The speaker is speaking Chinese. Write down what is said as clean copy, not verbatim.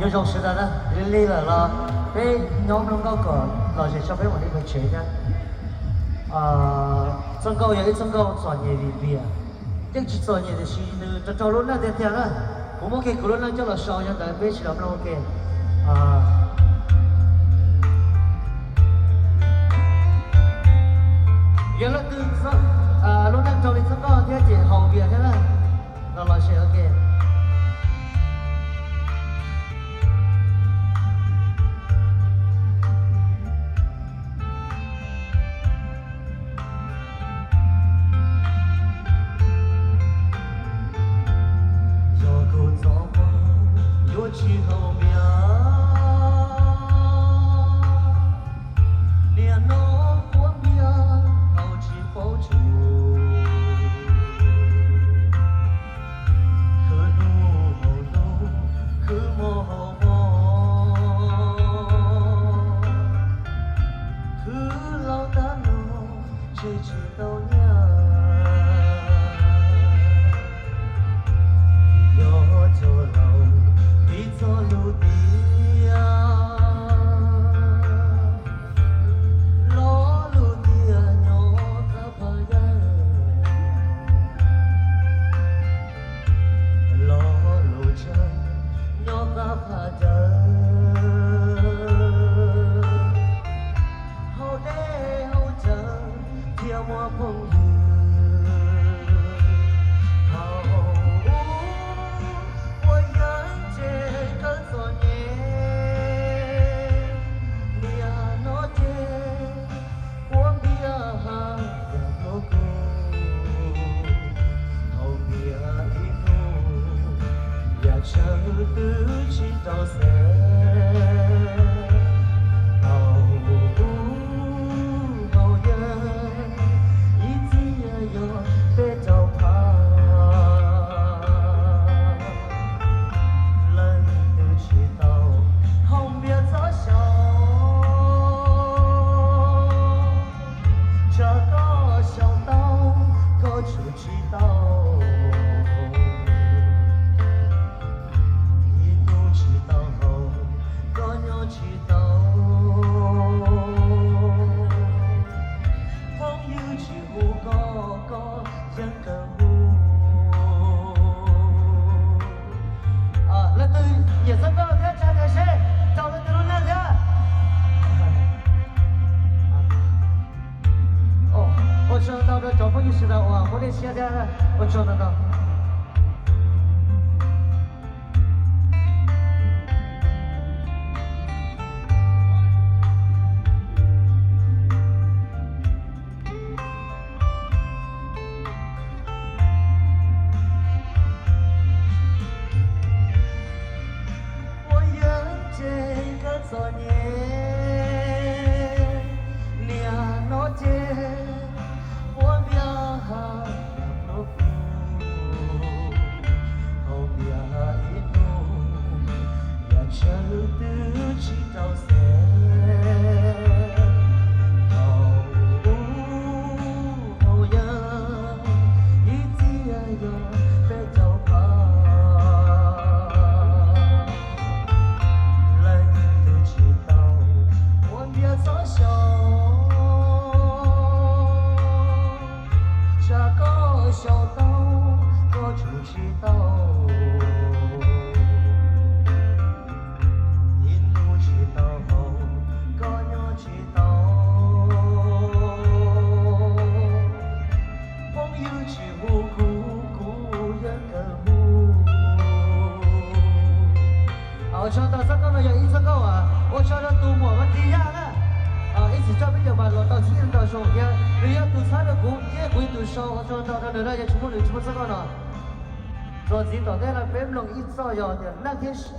有种时代呢，你来了，俾我们嗰个老师小朋友呢个学的，增高有一增高专业里边啊，一直专业的是呢，就走路那点点啊，我们给可能那叫了少人的，别去了我们给原来就是路那走的增高天气后边的啦，那老师 OK。 去后面，连那过面好去保住，可路可莫可老大路谁知道呢？ 走路的呀，老路的呀，鸟可怕呀，老路真鸟可怕的，好累好真，天我朋友。 chờ từ chỉ tàu xe hầu giờ ít gì yo để tàu phá lần từ chỉ tàu không biết gió sầu chả có sầu tàu có chủ chỉ tàu也是高天站的谁？找了多少人？哦，我知道这招风就是的哇，我的现在我知道的。昨年，两老街，我庙下两路夫，后边一路也chờ từ chỉ tàu xe, hầu giờ ít gì yo để tàu phá. 小刀，我出去刀，一路去刀，高鸟去刀，朋友去无故，故人更无。我唱到这个呢，有一首歌啊，我唱到杜莫文迪亚了。 一直专门就把老到亲人到手边，你要赌场的股，也会赌少，我说到那那也全部这个呢，说知道的了，别弄一造谣的那天是。